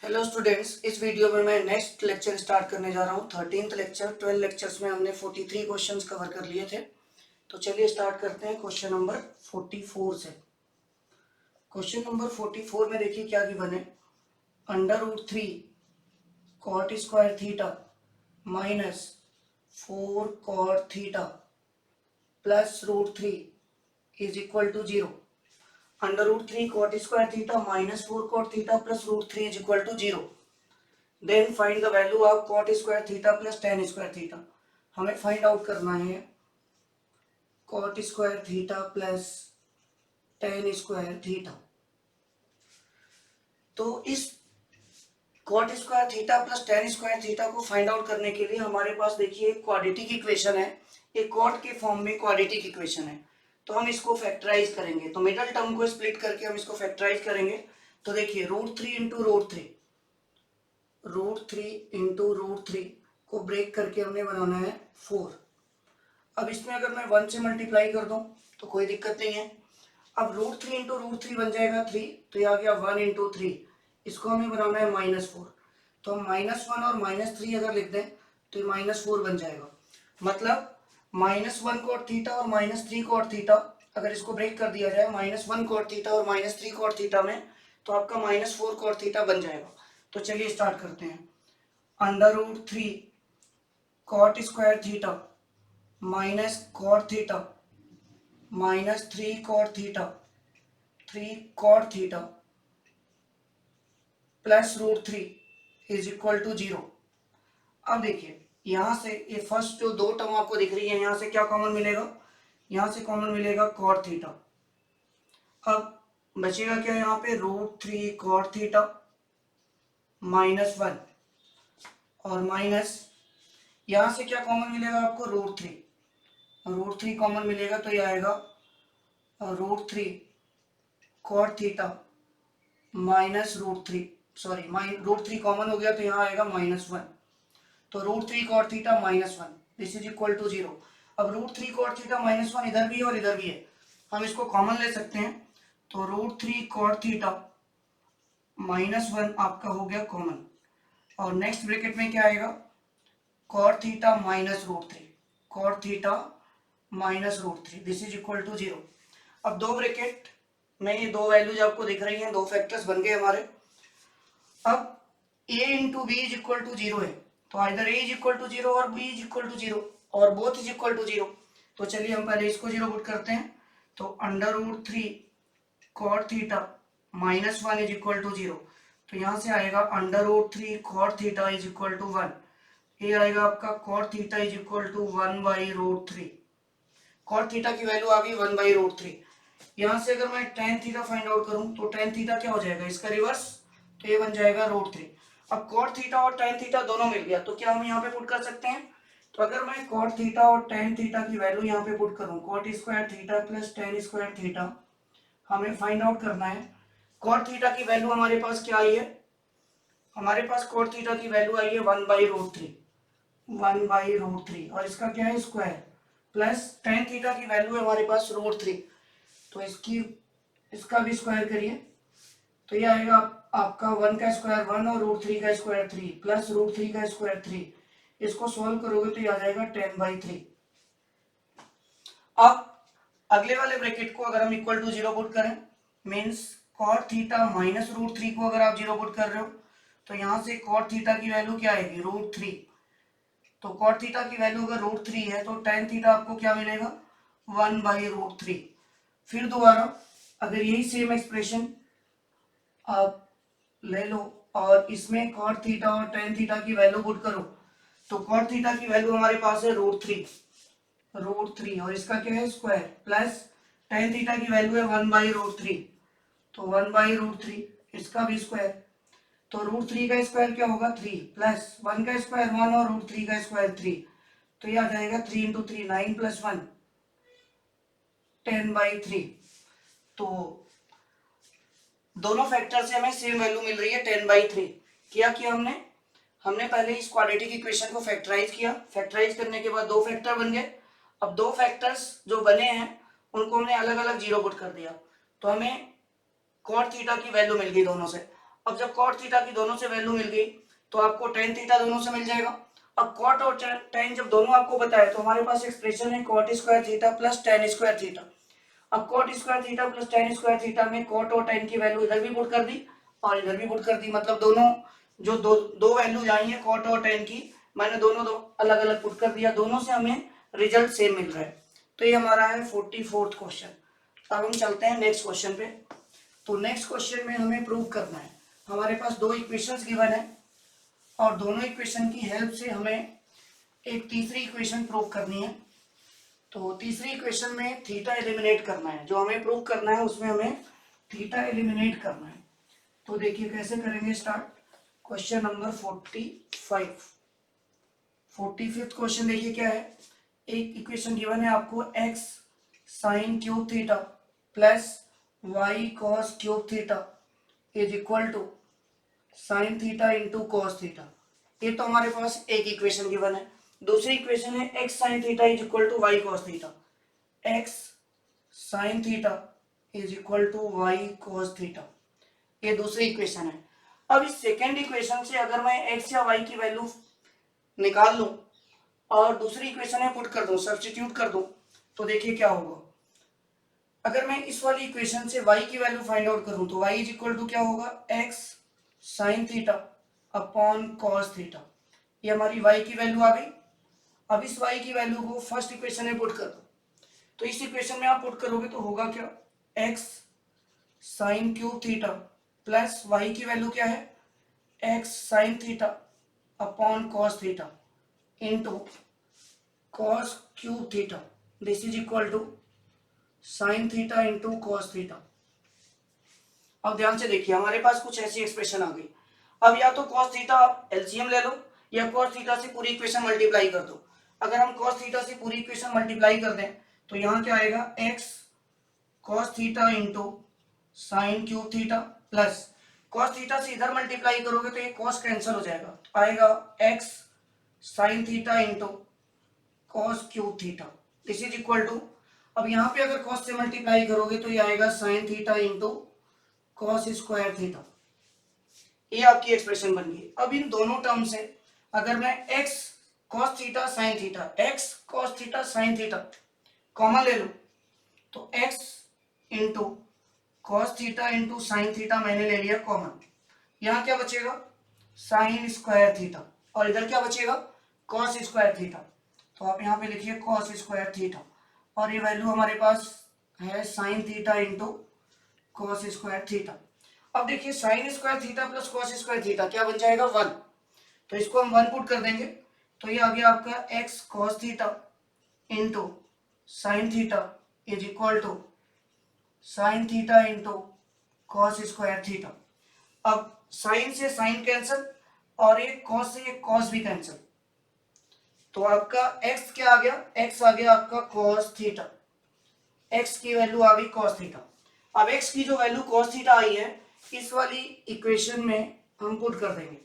Hello students, इस video में मैं नेक्स्ट लेक्चर स्टार्ट करने जा रहा हूँ। 13th lecture. 12 लेक्चर्स में हमने 43 क्वेश्चंस कवर कर लिए थे। तो चलिए स्टार्ट करते हैं क्वेश्चन नंबर 44 से। क्वेश्चन नंबर 44 में देखिए क्या गिवन है। √3 cot square theta minus 4 cot theta plus √3 is equal to 0। √3 cot square theta minus 4 cot theta plus √3 is equal to 0। Then find the value of cot square theta plus tan square theta. हमें find out करना है cot square theta plus tan square theta. तो इस cot square theta plus tan square theta को find out करने के लिए हमारे पास देखिए एक क्वाड्रेटिक इक्वेशन है, एक cot के फॉर्म में क्वाड्रेटिक इक्वेशन है। तो हम इसको फैक्टराइज करेंगे, तो मिडल टर्म को स्प्लिट करके हम इसको फैक्टराइज करेंगे। तो देखिए √3 इंटू √3 को ब्रेक करके हमने बनाना है 4। अब इसमें अगर मैं 1 से मल्टीप्लाई कर दूं तो कोई दिक्कत नहीं है। अब √3 इंटू √3 बन जाएगा 3, तो ये आ गया 1 इंटू 3। इसको हमें बनाना है -4। तो हम -1 और -3 अगर लिख दें तो ये -4 बन जाएगा। मतलब -1 cot थीटा और -3 cot थीटा, अगर इसको ब्रेक कर दिया जाए -1 cot थीटा और -3 cot थीटा में, तो आपका -4 cot थीटा बन जाएगा। तो चलिए स्टार्ट करते हैं। √3 cot square theta minus cot theta minus 3 cot theta 3 cot theta plus √3 is equal to 0। अब देखिए यहां से ये फर्स्ट जो दो टर्म आपको दिख रही है, यहां से क्या कॉमन मिलेगा, यहां से कॉमन मिलेगा cot थीटा। अब बचेगा क्या यहाँ पे, √3 cot थीटा -1 और माइनस यहां से क्या कॉमन मिलेगा आपको, √3 कॉमन मिलेगा तो ये आएगा √3 cot theta minus √3, sorry √3 common हो गया तो यहाँ आएगा -1। तो √3 cot theta -1 this is equal to 0। अब √3 cot थीटा -1 इधर भी है और इधर भी है, हम इसको कॉमन ले सकते हैं। तो √3 cot थीटा -1 आपका हो गया कॉमन, और नेक्स्ट ब्रैकेट में क्या आएगा, cot theta minus √3 cot theta minus √3 this is equal to 0। अब दो ब्रैकेट में ये दो वैल्यूज आपको दिख रही हैं, दो फैक्टर्स बन गए हमारे। अब a into b is equal to 0 है, तो either a is equal to 0 और b इज इक्वल टू 0 और बोथ इज इक्वल टू 0। तो चलिए हम पहले इसको 0 पुट करते हैं। तो √3 cot theta -1 is equal to 0। तो यहां से आएगा √3 cot theta is equal to 1। ये आएगा आपका cot theta is equal to 1/√3। cot theta की वैल्यू आ गई 1/√3। यहां से अगर मैं tan थीटा फाइंड आउट करूं तो tan थीटा क्या हो जाएगा, इसका रिवर्स, तो ये बन जाएगा √3। अब cot थीटा और tan थीटा दोनों मिल गया, तो क्या हम यहाँ पे पुट कर सकते हैं। तो अगर मैं cot थीटा और tan थीटा की वैल्यू यहाँ पे पुट करूं, cot square theta plus tan square theta हमें फाइंड आउट करना है। cot थीटा की वैल्यू हमारे पास क्या आई है, हमारे पास cot थीटा की वैल्यू आई है 1/√3 और इसका क्या है स्क्वायर, प्लस tan थीटा की वैल्यू है हमारे पास √3, तो इसका भी स्क्वायर करिए। तो ये आएगा आपका 1 का स्क्वायर 1 और √3 का स्क्वायर 3 प्लस √3 का स्क्वायर 3। इसको सॉल्व करोगे तो ये आ जाएगा 10/3। अब अगले वाले ब्रैकेट को अगर हम इक्वल टू 0 पुट करें, मीन्स cot थीटा माइनस √3 को अगर आप 0 पुट कर रहे हो, तो यहां से cot थीटा की वैल्यू क्या आएगी, √3। तो cot थीटा की वैल्यू अगर √3 है तो tan थीटा आपको क्या मिलेगा, 1/√3। फिर दोबारा अगर यही सेम एक्सप्रेशन आप ले लो और इसमें cot थीटा और tan थीटा की वैल्यू पुट करो, तो cot थीटा की वैल्यू हमारे पास है √3 और इसका क्या है स्क्वायर, प्लस tan थीटा की वैल्यू है 1/√3, तो 1/√3 इसका भी स्क्वायर। तो √3 का स्क्वायर क्या होगा 3 प्लस 1 का स्क्वायर 1 और √3 का स्क्वायर 3, तो ये आ जाएगा 3 इंटू 3 9 प्लस 1 10/3। तो दोनों फैक्टर से हमें सेम वैल्यू मिल रही है 10/3। क्या किया हमने पहले इस क्वाड्रेटिक इक्वेशन को फैक्टराइज किया, फैक्टराइज करने के बाद दो फैक्टर बन गए। अब दो फैक्टर्स जो बने हैं उनको हमने अलग अलग 0 पुट कर दिया, तो हमें cot थीटा की वैल्यू मिल गई दोनों से। अब जब कॉट थीटा की दोनों से वैल्यू मिल गई तो आपको टेन थीटा दोनों से मिल जाएगा। अब कॉट और टेन जब दोनों आपको बताए तो हमारे पास एक्सप्रेशन है cot square theta plus tan square theta. अब cot square theta plus tan square theta में कॉट और टेन की वैल्यू इधर भी पुट कर दी और इधर भी पुट कर दी, मतलब दोनों जो दो दो वैल्यूज आई है कॉट और टेन की, मैंने दोनों दो अलग अलग पुट कर दिया, दोनों से हमें रिजल्ट सेम मिल रहा है। तो ये हमारा है 44वां क्वेश्चन। अब हम चलते हैं नेक्स्ट क्वेश्चन पे। तो नेक्स्ट क्वेश्चन में हमें प्रूव करना है, हमारे पास दो इक्वेशंस गिवन है और दोनों इक्वेशन की हेल्प से हमें एक तीसरी इक्वेशन प्रूव करनी है। तो तीसरी इक्वेशन में थीटा एलिमिनेट करना है, जो हमें प्रूव करना है उसमें हमें थीटा एलिमिनेट करना है। तो देखिए कैसे करेंगे start. Question number 45, 45th question देखिए क्या है। एक इक्वेशन गिवन है आपको x sine cube theta plus y cos cube theta is equal to sine theta into cos theta. ये तो हमारे पास एक इक्वेशन गिवन है। दूसरी इक्वेशन है x sine theta is equal to y cos theta. x sine theta is equal to y cos theta, ये दूसरी equation है। अब इस सेकेंड इक्वेशन से अगर मैं x या y की वैल्यू निकाल लूं और दूसरी इक्वेशन में पुट कर दूं, सब्स्टिट्यूट कर दूं, तो देखिए क्या होगा। अगर मैं इस वाली इक्वेशन से y की वैल्यू फाइंड आउट करूं तो y इज इक्वल टू क्या होगा, x sine theta upon cos theta. ये हमारी y की वैल्यू आ गई। अब इस y की वैल्यू को फर्स्ट इक्वेशन में पुट कर दो, तो इस इक्वेशन में आप पुट करोगे तो होगा क्या, x sine cube theta plus y की वैल्यू क्या है, x sine theta upon cos theta into cos cube theta, this is equal to sine theta into cos theta. अब ध्यान से देखिए हमारे पास कुछ ऐसी एक्सप्रेशन आ गई। अब या तो कॉस थीटा आप एलसीएम ले लो या कॉस थीटा से पूरी इक्वेशन मल्टीप्लाई कर दो। अगर हम कॉस थीटा से पूरी इक्वेशन मल्टीप्लाई कर दें तो यहाँ क्या आएगा, x cos theta into sign cube theta plus cos theta से इधर मल्टीप्लाई करोगे तो ये कॉस कैंसिल हो जाएगा, तो आएगा x sine theta into cos cube theta, this is equal to, अब यहाँ पे अगर कॉस से मल्टीप्लाई करोगे तो ये आएगा sign theta into cos square theta. ये आपकी एक्सप्रेशन बन गई। अब इन दोनों टर्म से अगर मैं x cos theta sine theta, x cos theta sine theta common ले लूं तो x into cos theta into sine theta मैंने ले लिया कॉमन। यहाँ क्या बचेगा, साइन स्क्वायर थीटा, और इधर क्या बचेगा, कॉस स्क्वायर थीटा। तो आप यहाँ पे लिखिए कॉस स्क्वायर थीटा, और ये वैल्यू हमारे पास है sign theta into cos square theta. अब देखिए sine square theta plus cos square theta क्या बन जाएगा, 1। तो इसको हम 1 पुट कर देंगे तो ये आ गया आपका x cos theta into sine theta is equal to sine theta into cos square theta. अब साइन से साइन कैंसिल और एक कॉस से एक कॉस भी कैंसिल, तो आपका x क्या आ गया, x आ गया आपका cos थीटा, x की वैल्यू आ गई cos थीटा। अब x की जो वैल्यू cos थीटा आई है इस वाली इक्वेशन में हम पुट कर देंगे।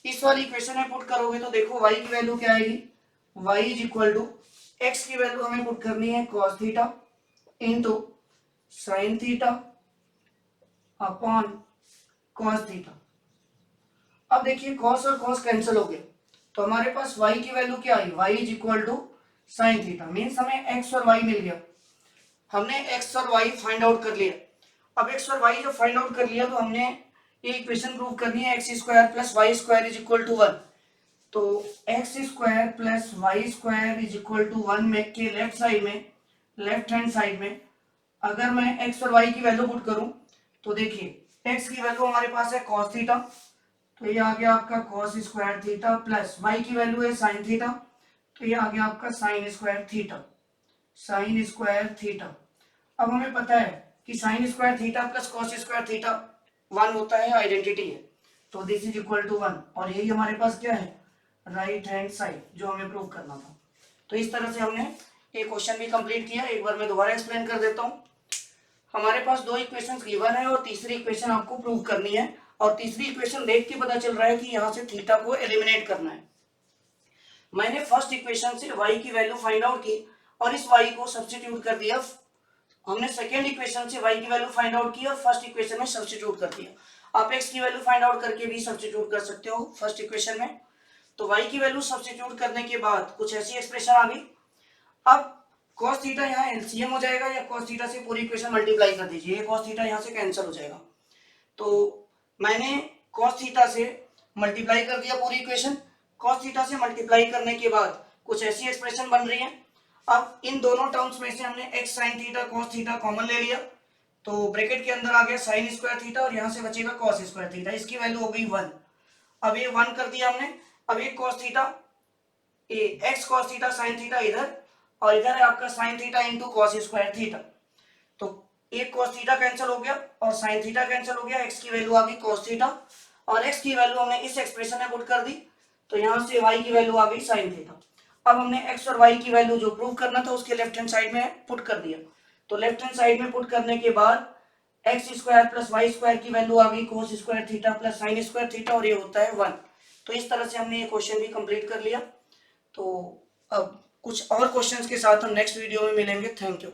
इस वाली इक्वेशन में पुट करोगे तो देखो y की वैल्यू क्या आएगी, y is equal to x की वैल्यू हमें पुट करनी है cos theta into sine theta upon cos theta. अब देखिए cos और cos कैंसिल हो गए तो हमारे पास y की वैल्यू क्या आई, y is equal to sine theta, means हमें x और y मिल गया। हमने x और y फाइंड आउट कर लिया। अब x और y जब फाइंड आउट कर लिया तो हमने ये इक्वेशन प्रूव करनी है x square plus y square is equal to 1। तो x square plus y square is equal to 1 में के लेफ्ट साइड में, लेफ्ट हैंड साइड में अगर मैं x और y की वैल्यू पुट करूं तो देखिए x की वैल्यू हमारे पास है cos थीटा, तो ये आ गया आपका cos square theta plus y की वैल्यू है sin थीटा, तो ये आ गया आपका sin square theta, sin square theta. अब हमें पता है कि sin square theta plus cos square theta 1 होता है, आइडेंटिटी है, तो दिस इज इक्वल टू 1, और यही हमारे पास क्या है, राइट हैंड साइड जो हमें प्रूव करना था। तो इस तरह से हमने ये क्वेश्चन भी कंप्लीट किया। एक बार मैं दोबारा एक्सप्लेन कर देता हूँ। हमारे पास दो इक्वेशंस गिवन है और तीसरी इक्वेशन आपको प्रूव करनी है, और तीसरी इक्वेशन देख के पता चल रहा है कि यहाँ से थीटा को एलिमिनेट करना है। मैंने फर्स्ट इक्वेशन से y की वैल्यू फाइंड आउट की और इस y को सब्स्टिट्यूट कर दिया। हमने सेकेंड इक्वेशन से y की वैल्यू फाइंड आउट की और फर्स्ट इक्वेशन में सब्स्टिट्यूट कर दिया। आप x की वैल्यू फाइंड आउट करके भी सब्स्टिट्यूट कर सकते हो फर्स्ट इक्वेशन में। तो y की वैल्यू सब्स्टिट्यूट करने के बाद कुछ ऐसी एक्सप्रेशन आ गई। अब cos थीटा यहाँ एलसीएम हो जाएगा, या cos थीटा से पूरी इक्वेशन मल्टीप्लाई कर दीजिए, ये cos थीटा यहाँ से कैंसिल हो जाएगा। तो मैंने cos थीटा से मल्टीप्लाई कर दिया पूरी इक्वेशन। cos थीटा से मल्टीप्लाई करने के बाद कुछ ऐसी एक्सप्रेशन बन रही है। अब इन दोनों टर्म्स में से हमने x sin theta cos theta common ले लिया, तो ब्रैकेट के अंदर आ गया sin स्क्वायर थीटा और यहाँ से बचेगा cos स्क्वायर थीटा, इसकी वैल्यू हो गई 1। अब ये 1 कर दिया हमने। अब ये cos थीटा, ये x cos theta sin theta इधर, और इधर है आपका sin theta into cos square theta. तो एक cos थीटा कैंसिल हो गया और sin थीटा कैंसिल हो गया, x की वैल्यू आ गई cos थीटा और x की वैल्यू हमने इस एक्सप्रेशन में पुट कर दी, तो यहाँ से y की वैल्यू आ गई sin थीटा। अब हमने x और y की वैल्यू जो प्रूव करना था उसके लेफ्ट हैंड साइड में पुट कर दिया। तो लेफ्ट हैंड साइड में पुट करने के बाद x square plus y square की वैल्यू आ गई cos square theta plus sin square theta, और ये होता है 1। तो इस तरह से हमने ये क्वेश्चन भी कंप्लीट कर लिया। तो अब कुछ और क्वेश्चंस के साथ हम नेक्स्ट वीडियो में मिलेंगे। Thank you.